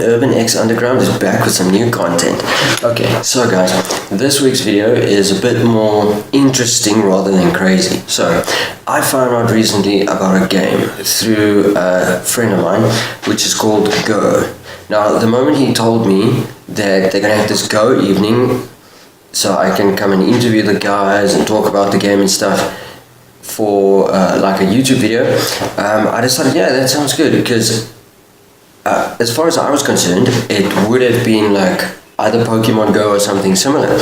Urban X Underground is back with some new content. Okay, so guys, this week's video is a bit more interesting rather than crazy. So, I found out recently about a game through a friend of mine, which is called Go. Now, the moment he told me that they're gonna have this Go evening, so I can come and interview the guys and talk about the game and stuff for like a YouTube video, I decided, yeah, that sounds good, because as far as I was concerned, it would have been like either Pokemon Go or something similar.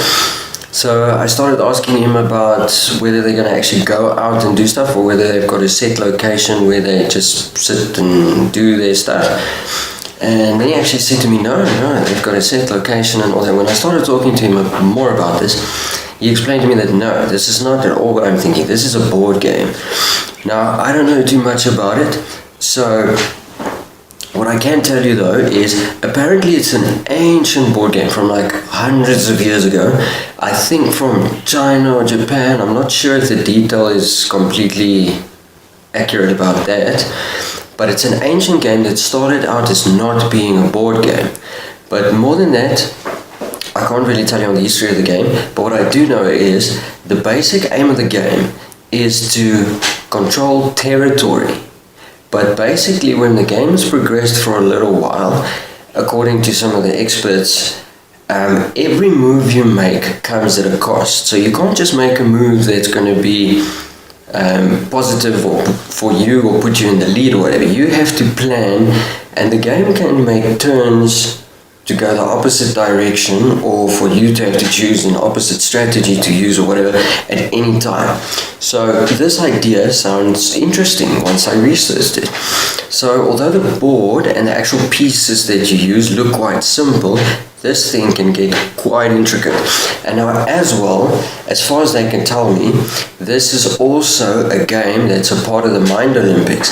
So I started asking him about whether they're going to actually go out and do stuff, or whether they've got a set location where they just sit and do their stuff. And then he actually said to me, no, they've got a set location and all that. When I started talking to him more about this, he explained to me that no, this is not at all what I'm thinking. This is a board game. Now, I don't know too much about it, so what I can tell you though is apparently it's an ancient board game from like hundreds of years ago. I think from China or Japan. I'm not sure if the detail is completely accurate about that. But it's an ancient game that started out as not being a board game. But more than that, I can't really tell you on the history of the game, but what I do know is the basic aim of the game is to control territory. But basically when the game's progressed for a little while, according to some of the experts, every move you make comes at a cost. So you can't just make a move that's going to be positive or for you or put you in the lead or whatever. You have to plan, and the game can make turns to go the opposite direction, or for you to have to choose an opposite strategy to use or whatever at any time. So this idea sounds interesting once I researched it. So although the board and the actual pieces that you use look quite simple, this thing can get quite intricate. And now, as well, as far as they can tell me, this is also a game that's a part of the Mind Olympics.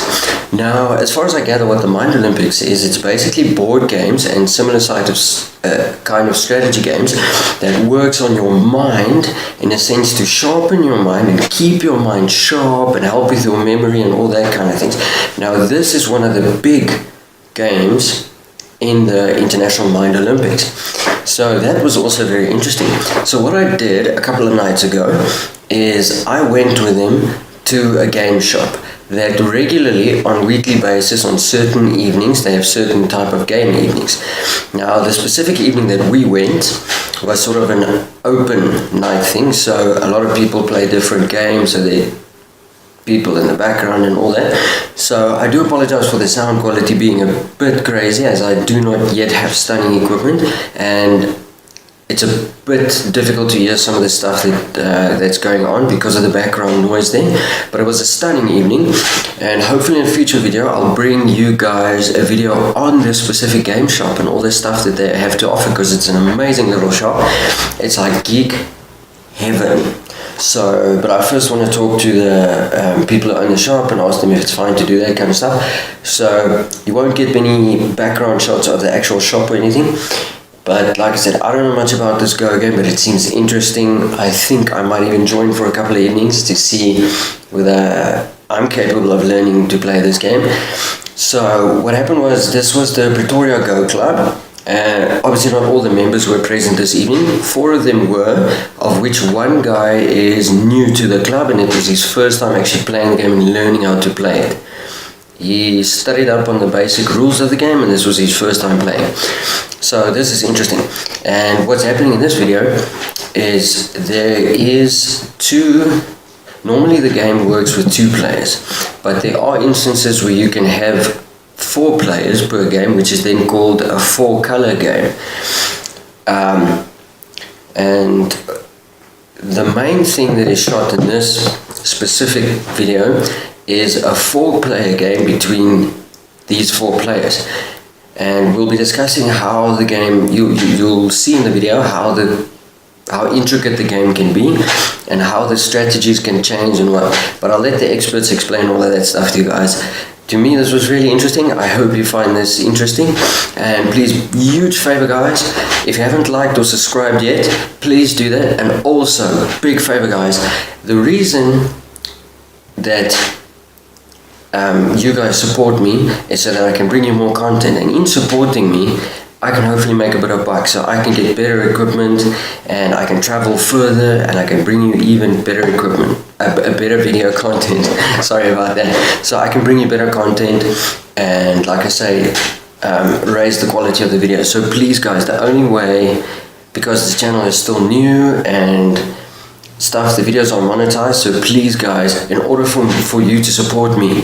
Now, as far as I gather what the Mind Olympics is, it's basically board games and similar kind of strategy games that works on your mind, in a sense to sharpen your mind and keep your mind sharp and help with your memory and all that kind of things. Now, this is one of the big games in the International Mind Olympics. So that was also very interesting. So what I did a couple of nights ago is I went with him to a game shop that regularly on weekly basis on certain evenings they have certain type of game evenings. Now the specific evening that we went was sort of an open night thing, so a lot of people play different games, so they people in the background and all that. So I do apologize for the sound quality being a bit crazy, as I do not yet have stunning equipment, and it's a bit difficult to hear some of the stuff that's going on because of the background noise there. But it was a stunning evening, and hopefully in a future video I'll bring you guys a video on this specific game shop and all the stuff that they have to offer, because it's an amazing little shop. It's like geek heaven. So, but I first want to talk to the people who own the shop and ask them if it's fine to do that kind of stuff. So you won't get many background shots of the actual shop or anything. But like I said, I don't know much about this Go game, but it seems interesting. I think I might even join for a couple of evenings to see whether I'm capable of learning to play this game. So what happened was, this was the Pretoria Go Club. Obviously not all the members were present this evening. 4 of them were, of which one guy is new to the club, and it was his first time actually playing the game and learning how to play it. He studied up on the basic rules of the game, and this was his first time playing. So this is interesting. And what's happening in this video is there is normally the game works with 2 players, but there are instances where you can have 4 players per game, which is then called a 4-color game. And the main thing that is shot in this specific video is a 4-player game between these 4 players. And we'll be discussing how the game, you'll see in the video how intricate the game can be and how the strategies can change and what. But I'll let the experts explain all of that stuff to you guys. To me, this was really interesting. I hope you find this interesting. And please, huge favor guys, if you haven't liked or subscribed yet, please do that. And also, big favor guys, the reason that you guys support me is so that I can bring you more content, and in supporting me I can hopefully make a bit of buck, so I can get better equipment and I can travel further and I can bring you even better equipment, a better video content. Sorry about that. So I can bring you better content and, like I say, raise the quality of the video. So please guys, the only way, because the channel is still new and stuff, the videos are monetized, so please guys, in order for you to support me,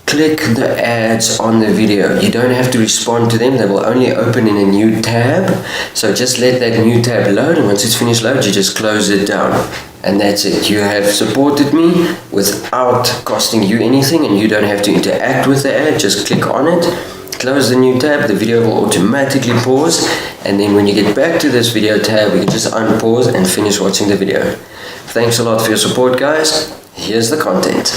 click the ads on the video. You don't have to respond to them, they will only open in a new tab. So just let that new tab load, and once it's finished load, you just close it down. And that's it. You have supported me without costing you anything, and you don't have to interact with the ad. Just click on it, close the new tab, the video will automatically pause, and then when you get back to this video tab, you can just unpause and finish watching the video. Thanks a lot for your support, guys. Here's the content.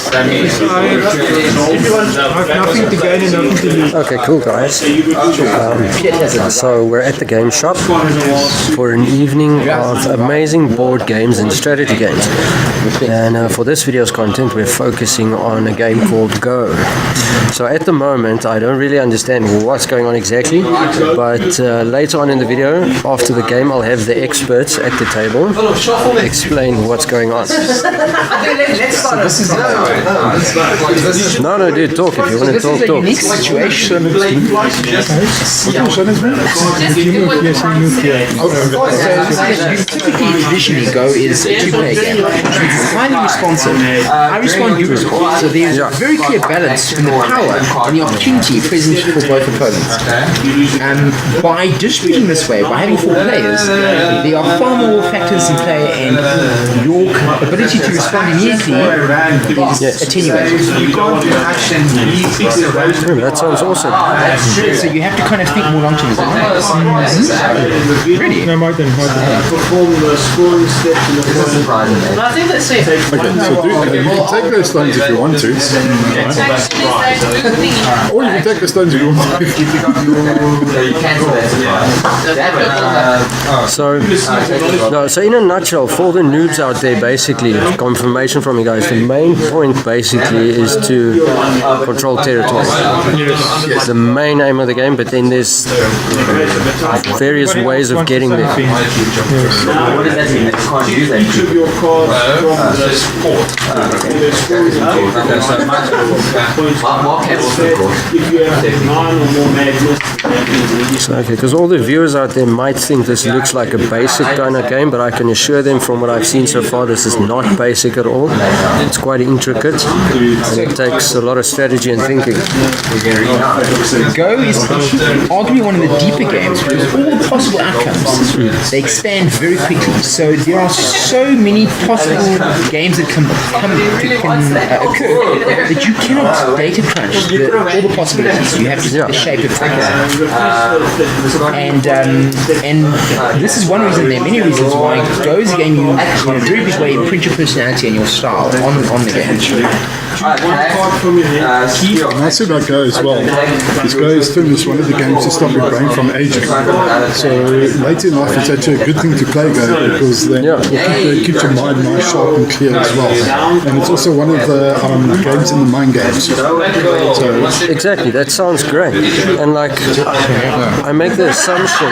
Okay, cool guys. So we're at the game shop for an evening of amazing board games and strategy games. And for this video's content, we're focusing on a game called Go. So at the moment, I don't really understand what's going on exactly, but later on in the video, after the game, I'll have the experts at the table explain what's going on. No, dude, talk if you want to talk. This is a unique situation. Typically, traditionally, Go is a two-player game, which means it's highly responsive. I respond, you respond. So there's a very clear balance between the power and the opportunity present for both opponents. By distributing this way, by having 4 players, there are far more factors in play, and your ability to respond immediately is attenuated. That sounds awesome. So you have to kind of think more long term. Really? No, might then. Perform the scoring steps in the I think that's it. Okay, so you can take those stones if you want to. Or you can take the stones if you want to. So in a nutshell, for the noobs out there, basically, confirmation from you guys, the main point basically is to control territory. Yes. The main aim of the game, but then there's various ways of getting there. What does that mean? You can't use that. Each of your cards from the sport. If you have 9 or more madness. So, okay, because all the viewers out there might think this looks like a basic kind of game, but I can assure them from what I've seen so far, this is not basic at all. It's quite intricate, and it takes a lot of strategy and thinking. Go is arguably one of the deeper games because all the possible outcomes, they expand very quickly. So there are so many possible games that can occur that you cannot data crunch all the possibilities. You have to see the shape of things. And this is one reason, there are many reasons why Go is a game you in a very big way imprint your personality and your style on the game. And I said about Go as well. Because Go is termed as one of the games to stop your brain from aging. So later in life, it's actually a good thing to play Go because then it keeps your mind nice, sharp and clear as well. And it's also one of the games in the mind games. So, exactly, that sounds great. And like, I make the assumption,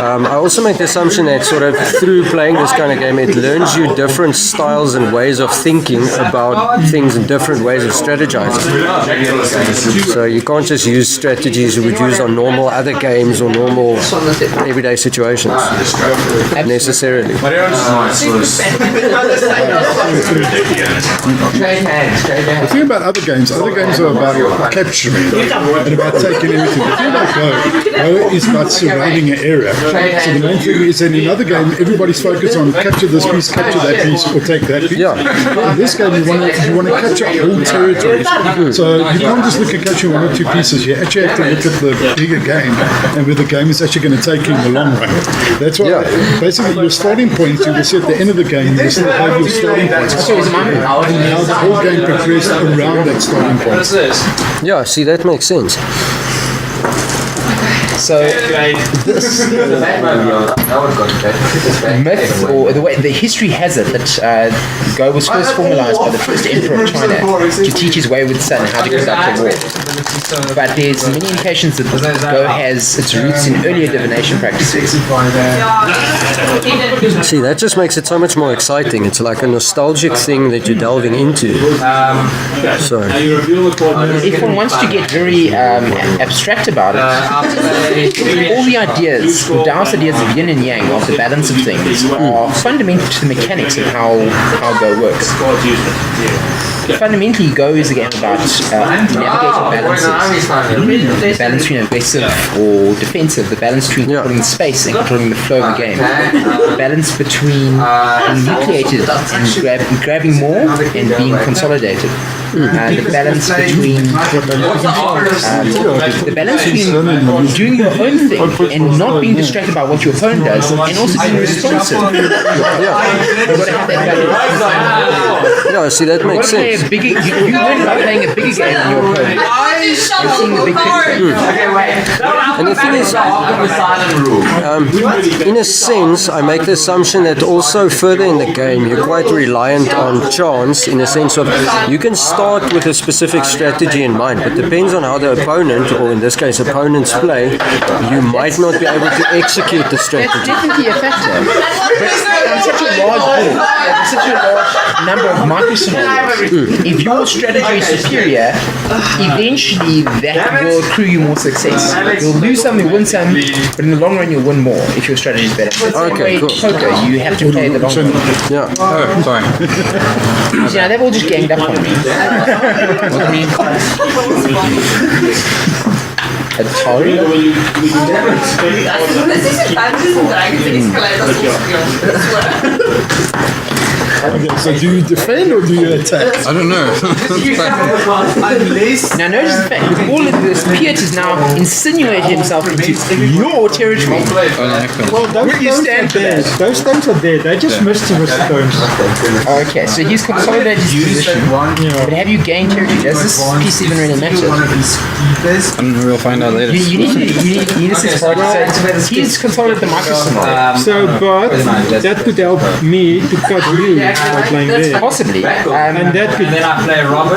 I also make the assumption that sort of through playing this kind of game, it learns you different styles and ways of thinking about things and different ways of strategizing. So you can't just use strategies you would use on normal other games or normal everyday situations necessarily. The thing about other games are about capturing and about taking everything. The thing about Go is about surrounding an area. So the main thing is that in another game, everybody's focused on capture this piece, capture that piece, or take that piece. In this game, you want to capture whole territories. So you can't just look at capturing 1 or 2 pieces. You actually have to look at the bigger game and where the game is actually going to take you in the long run. That's why basically your starting point, you will see at the end of the game, you still have your starting point. And now the whole game progressed around that starting point. Yeah, see, that makes sense. So this myth, or the history has it that Go was first formalized by the first emperor of China to teach his wayward son how to conduct a war. but there's many indications that Go has its roots in earlier divination practices. See, that just makes it so much more exciting. It's like a nostalgic thing that you're delving into. So, if one wants to get very abstract about it, all the ideas, Taoist ideas of yin and yang, of the balance of things, are fundamental to the mechanics of how Go works. Fundamentally, Go is a game about navigating balances. The balance between aggressive or defensive, the balance between controlling space and controlling the flow of the game, the balance between being nucleated and grabbing more and being consolidated. The balance between doing your own thing and not being distracted by what your opponent does, and also being responsive. You've got to have that balance. Yeah, see, that makes sense. You win by playing a bigger game than your opponent. You're seeing the big picture. And the thing is, in a sense, I make the assumption that also further in the game, you're quite reliant on chance, in the sense of you can start with a specific strategy in mind, but depends on how the opponent, or in this case opponents, play, you might not be able to execute the strategy. That's definitely a factor. But on such a large board, such a large number of micro scenarios, if your strategy is superior, eventually that will accrue you more success. You'll lose some, you'll win some, but in the long run you'll win more if your strategy is better. Okay, cool. Poker, you have to play the long run. Yeah. Oh, sorry. Yeah, they've all just ganged up on me. Atari? Okay, so do you defend or do you attack? I don't know. Now notice the fact, with all of this, Piet has now insinuated himself into your territory. Well, Where do you stand for that? Those stones are there. They're just mischievous stones. Okay, so he's consolidated his position. But have you gained territory? Does this piece even really matter? We'll find out later. You need to say, so he's consolidated the microscenario. So, but that could help me to cut you by playing there. Possibly. And that could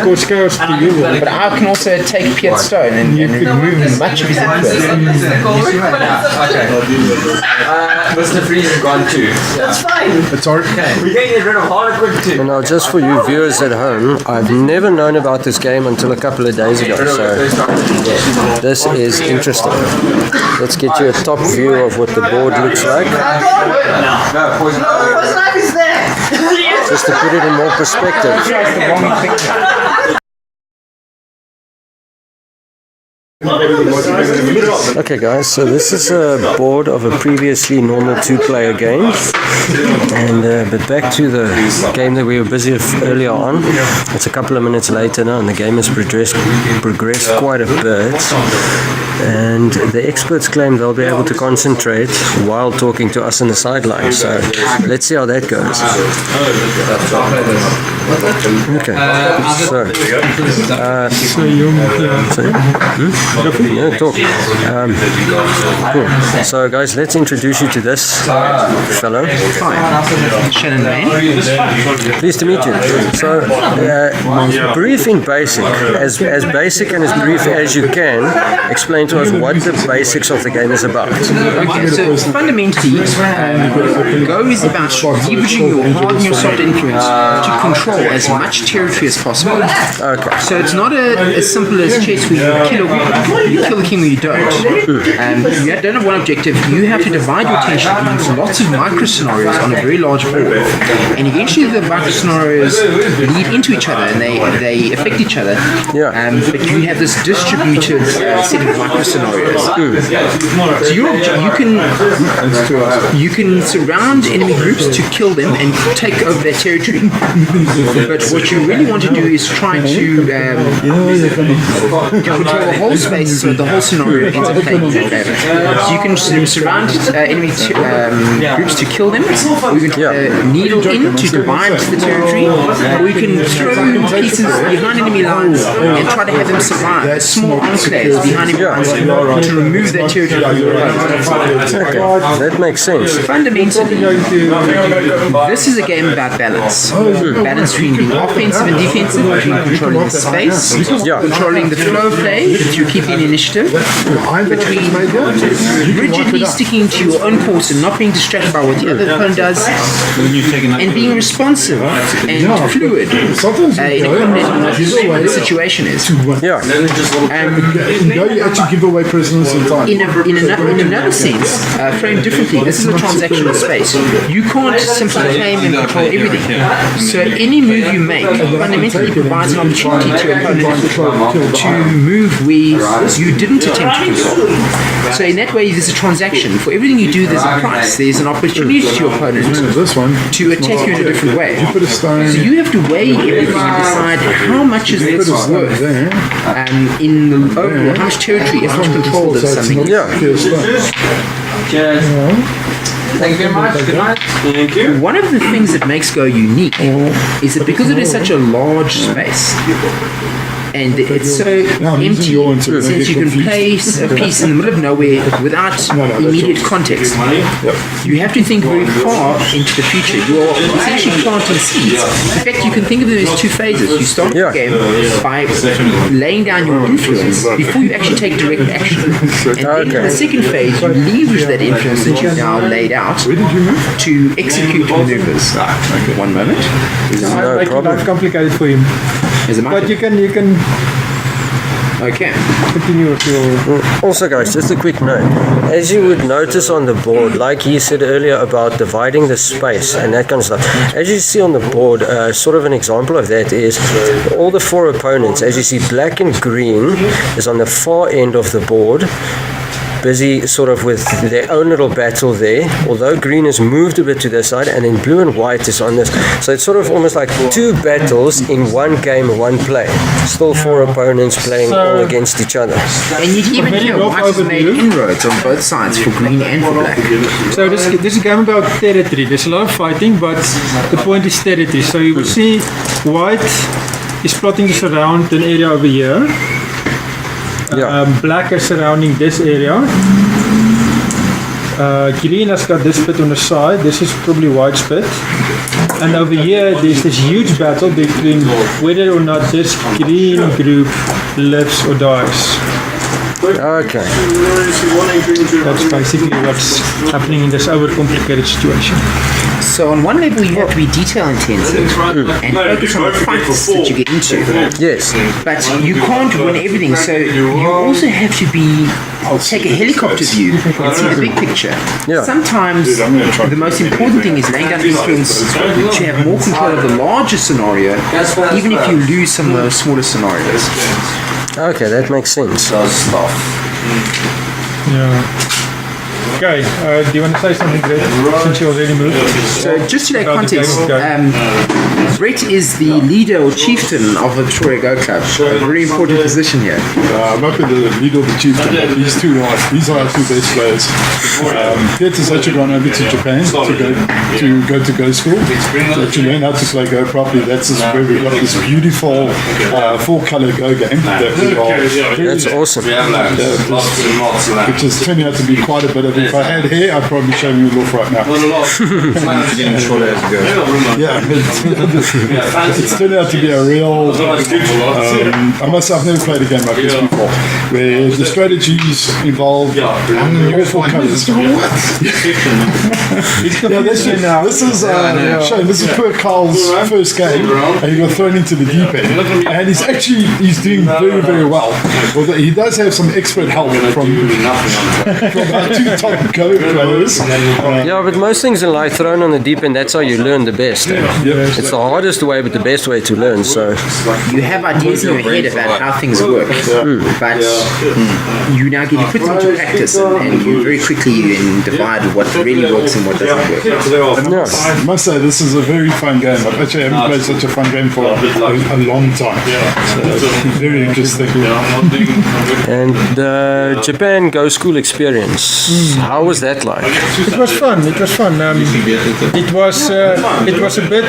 cause chaos to you. But I can also take Piet's stone and remove much of his influence. Mr. Freeze is gone too. That's fine. It's all Okay. We can get rid of Harlequin too. And now, just for you viewers at home, I've never known about this game until a couple of days ago, so this is interesting. Let's get you a top view of what the board looks like, No, poison ivy is there. just to put it in more perspective. Okay guys, so this is a board of a previously normal two-player game, and but back to the game that we were busy with earlier on. It's a couple of minutes later now and the game has progressed quite a bit, and the experts claim they'll be able to concentrate while talking to us on the sidelines, so let's see how that goes. Okay, yeah, talk. Cool. So guys, let's introduce you to this fellow. Hi, Shannon Lane. Pleased to meet you. So, brief in basic, as basic and as brief as you can, explain to us what the basics of the game is about. Okay, so fundamentally, Go is about leveraging your hard and your soft influence to control as much territory as possible. Okay. So it's not as simple as chess where you kill the king or you don't. You don't have one objective. You have to divide your attention into lots of micro scenarios on a very large board, and eventually the micro scenarios lead into each other and they affect each other. Yeah. But you have this distributed set of micro scenarios. So you can surround enemy groups to kill them and take over their territory. But what you really want to do is try to control the whole space, so the whole scenario ends up playing in your favor. So you can surround enemy groups to kill them, or you can needle in to divide the territory, or you can throw pieces behind enemy lines and try to have them survive. Small enclaves behind enemy lines to remove their territory from your opponent. Okay, that makes sense. Fundamentally, this is a game about balance. Balance between being offensive and defensive, between controlling the space, controlling the flow of play through keeping initiative, between rigidly sticking to your own course and not being distracted by what the other opponent does, and being responsive and fluid in accommodating what the situation is. Yeah. You actually give away prisoners in time. In another sense, framed differently, this is a transactional space. You can't simply claim and control everything. So any move you make fundamentally provides an opportunity to an opponent to move where you didn't attempt to control. So in that way, there's a transaction. For everything you do, there's a price. There's an opportunity to your opponent to attack you in a different way. So you have to weigh everything and decide how much is this worth in the overall, how much territory, how much control does something. Thank you very much. Good night. Thank you. One of the things that makes Go unique is that because it is such a large space, and it's so empty in the sense you can place a piece in the middle of nowhere without immediate context. You have to think very far into the future. You're essentially planting seeds. In fact, you can think of them as two phases. You start the game by laying down your influence before you actually take direct action. And then in the second phase, you leverage that influence that you've now laid out to execute maneuvers. One moment. No problem. Life complicated for him. But you can Okay. continue with your... Also guys, just a quick note. As you would notice on the board, like he said earlier about dividing the space and that kind of stuff, as you see on the board, sort of an example of that is all the four opponents, as you see black and green is on the far end of the board, busy sort of with their own little battle there, although green has moved a bit to their side, and then blue and white is on this. So it's sort of almost like two battles in one game, one play. Still four opponents playing all against each other. And you'd even hear white has made inroads on both sides for green and for black. So this is a game about territory. There's a lot of fighting, but the point is territory. So you will see white is plotting to surround an area over here. Black is surrounding this area. Green has got this bit on the side. This is probably white's bit. And over here, there's this huge battle between whether or not this green group lives or dies. Okay. That's basically what's happening in this overcomplicated situation. So on one level you have to be detail intensive and focus on the fights that you get into. Yes. But you can't win everything, so you also have to take a helicopter view and see the big picture. Sometimes the most important thing is laying down influence to have more control of the larger scenario, even if you lose some of those smaller scenarios. Okay, that makes sense. Okay, do you want to say something, Brett, since you already moved? So just to that context, Brett is the leader or chieftain of the Victoria Go Club, a very important position here. I'm not the leader of the chieftain, but these are our two best players. Peter's actually gone over to Japan to go to Go school, to learn how to play Go properly. That's where we've got this beautiful four-color Go game that we are. That's awesome. Which is turning out to be quite a bit of. If I had hair, I'd probably show you off right now. It's turned out to be a real. I've never played a game like this before, where the strategies involve all four colours. This is poor Carl's first game, and he got thrown into the deep end, and he's doing very, very well. Although he does have some expert help from our two top Go players. But most things in life thrown on the deep end, that's how you learn the best. It's the hardest way, but the best way to learn. So you have ideas in your head about how things work, but you now get you put them into practice, and you very quickly divide what really works and what doesn't work. I must say, this is a very fun game. I actually haven't played such a fun game for a long time. So it's very interesting. And the Japan Go School experience, how was that like? It was fun. It was a bit.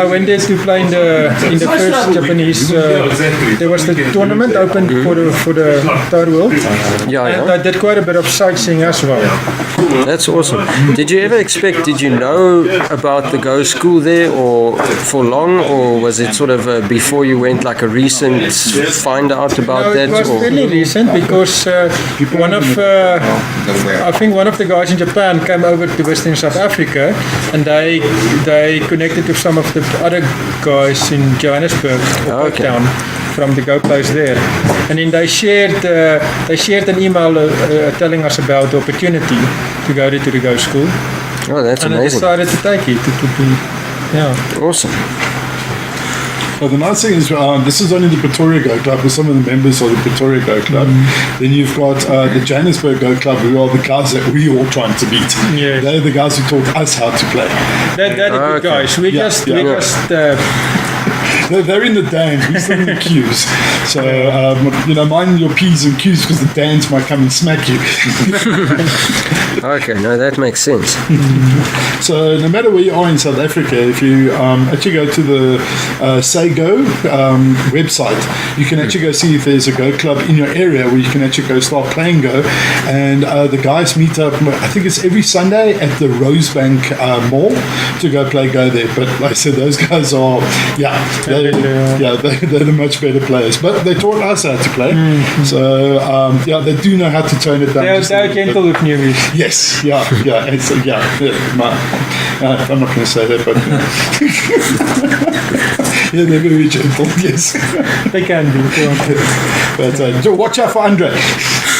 I went there to play in the first Japanese. There was the tournament open for the third world. And I did quite a bit of sightseeing as well. That's awesome. Did you ever expect? Did you know about the Go School there, or for long, or was it sort of before you went, like a recent find out about that? It was fairly recent because I think one of the guys in Japan came over to Western South Africa, and they connected with some of the other guys in Johannesburg, Cape Town, from the Go place there, and then they shared an email telling us about the opportunity to go to the Go School. Oh, that's and amazing! And I decided to take it. Awesome. Well, the nice thing is, this is only the Pretoria Go Club, with some of the members of the Pretoria Go Club. Then you've got the Johannesburg Go Club, who are the guys that we all trying to beat. Yes. They're the guys who taught us how to play. They're the good guys. We just they're in the Dans, we're still in the Qs. So, mind your P's and Q's, because the Dans might come and smack you. Okay, no, that makes sense. So, no matter where you are in South Africa, if you actually go to the Say Go website, you can actually go see if there's a Go club in your area where you can actually go start playing Go. And the guys meet up, I think it's every Sunday at the Rosebank Mall to go play Go there. But like I said, those guys are, they're the much better players. But they taught us how to play. So, they do know how to tone it down. They're gentle with newbies. Yes, I'm not going to say that, but they're very gentle. Yes, they can be. But watch out for Andre.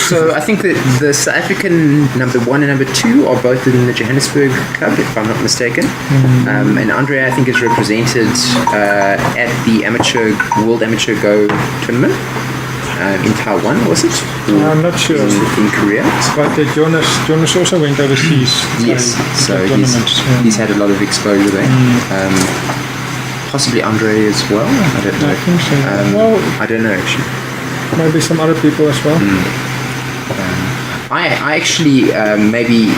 So I think that the South African number 1 and number 2 are both in the Johannesburg Club, if I'm not mistaken. And Andre, I think, is represented at the World Amateur Go tournament. In Taiwan, was it? I'm not sure. In Korea. But Jonas also went overseas. Yes, so he's had a lot of exposure there. Possibly Andre as well. I don't know. I think so. I don't know actually. Maybe some other people as well. I actually maybe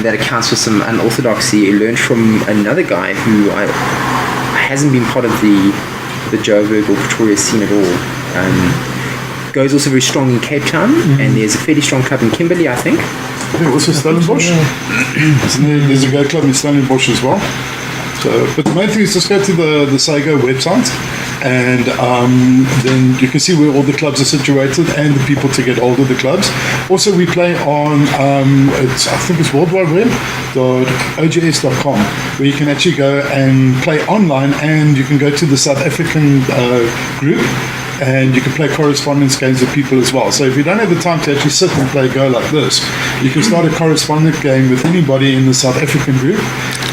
that accounts for some unorthodoxy. I learned from another guy who hasn't been part of the Joburg or Pretoria scene at all. Go's also very strong in Cape Town, and there's a fairly strong club in Kimberley, I think. Also Stellenbosch. There's a Go club in Stellenbosch as well. So, but the main thing is just go to the Saigo website, and then you can see where all the clubs are situated and the people to get hold of the clubs. Also, we play on I think it's worldwideweb.ogs.com, where you can actually go and play online, and you can go to the South African group, and you can play correspondence games with people as well. So if you don't have the time to actually sit and play Go like this, you can start a correspondence game with anybody in the South African group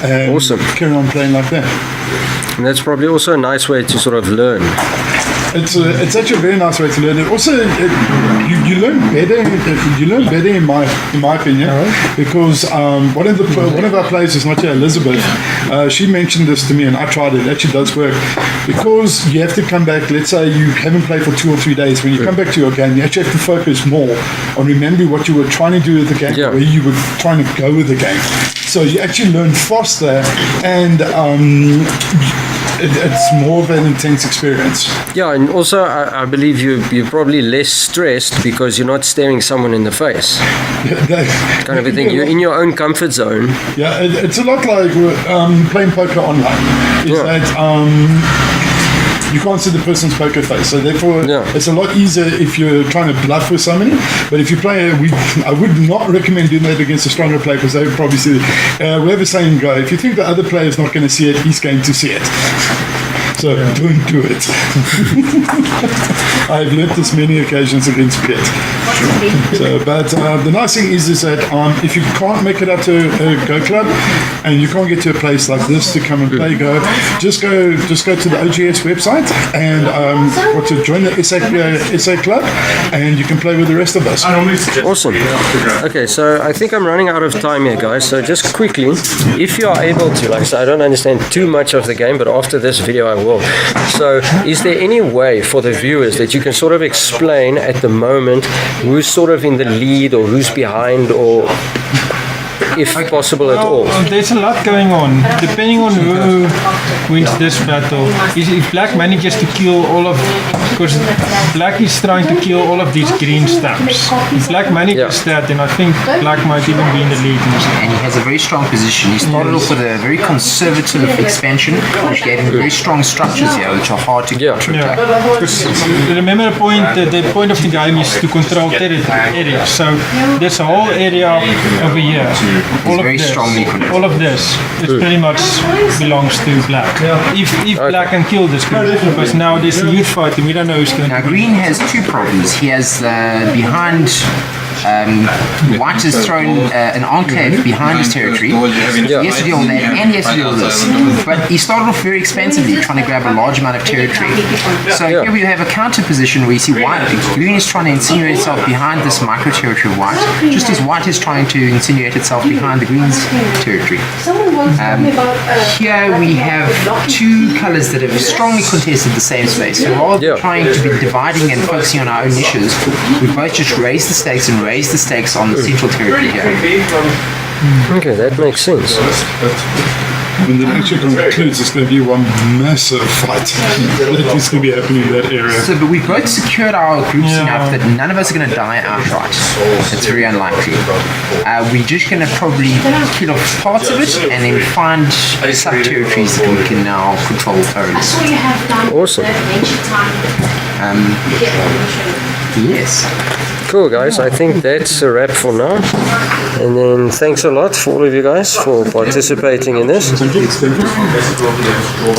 and carry on playing like that. And that's probably also a nice way to sort of learn. It's actually a very nice way to learn. And also, you learn better. You learn better in my opinion, because one of our players is not here, Elizabeth. She mentioned this to me, and I tried it. It actually does work, because you have to come back. Let's say you haven't played for 2 or 3 days. When you come back to your game, you actually have to focus more on remembering what you were trying to do with the game, where you were trying to go with the game. So you actually learn faster, and it's more of an intense experience. Yeah, and also I believe you're probably less stressed because you're not staring someone in the face. Kind of a thing. You're in your own comfort zone. Yeah, it's a lot like playing poker online. You can't see the person's poker face, so therefore it's a lot easier if you're trying to bluff with somebody. But if you play, I would not recommend doing that against a stronger player, because they would probably see it. We have a saying, Go, if you think the other player is not going to see it, he's going to see it. So don't do it. I've learnt this many occasions against Piet. So, but the nice thing is that if you can't make it up to a Go club and you can't get to a place like this to come and play Go, just go to the OGS website and to join the SA club, and you can play with the rest of us. Awesome. Okay, so I think I'm running out of time here, guys. So just quickly, if you are able to, like I said, I don't understand too much of the game, but after this video I will. So is there any way for the viewers that you can sort of explain at the moment who's sort of in the lead or who's behind, or if possible at all? There's a lot going on, depending on who wins this battle. If Black manages to kill all of, because Black is trying to kill all of these green stamps. If Black manages that, then I think Black might even be in the lead. And he has a very strong position. He started off with a very conservative expansion, which gave him very strong structures here, which are hard to counterattack. Remember the point of the game is to control area. So there's a whole area over here. All of this pretty much belongs to Black. If Black can kill this group, because now there's a huge fight and we don't know who's going to. Now Green has two problems. He has behind. White has thrown an enclave behind his territory. He has to deal with that, and he has to deal with this. But he started off very expensively, trying to grab a large amount of territory. So here we have a counter position where you see Green is trying to insinuate itself behind this micro territory of White, just as White is trying to insinuate itself behind the Green's territory. Here we have two colours that have strongly contested the same space. So rather than trying to be dividing and focusing on our own niches, we both just raise the stakes and raise the stakes on the central territory here. Okay, that makes sense. When the lecture concludes, it's going to be one massive fight that is going to be happening in that area. So, but we've both secured our groups enough that none of us are going to die outright. It's very unlikely. We're just going to probably kill off parts of it and then find sub-territories that we can now control thoroughly. Awesome. Yes. Cool, guys. I think that's a wrap for now. And then thanks a lot for all of you guys for participating in this.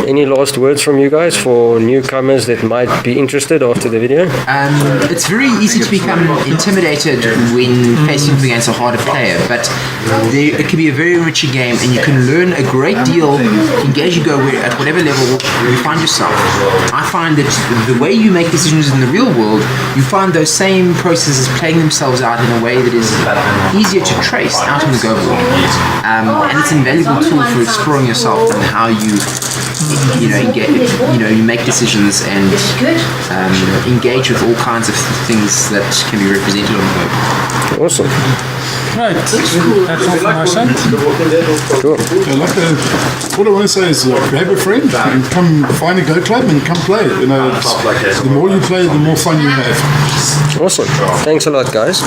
Any last words from you guys for newcomers that might be interested after the video? It's very easy to become intimidated when facing up against a harder player, but it can be a very enriching game, and you can learn a great deal, engage you go at whatever level you find yourself. I find that the way you make decisions in the real world, you find those same processes playing themselves out in a way that is easier to trace out in the Go world, and it's an invaluable tool for exploring yourself and how you make decisions and engage with all kinds of things that can be represented on the Go. Awesome. Right, that's all from my side. Cool. What I want to say is grab a friend and come find a Go club and come play. The more you play, the more fun you have. Awesome. Thanks a lot, guys.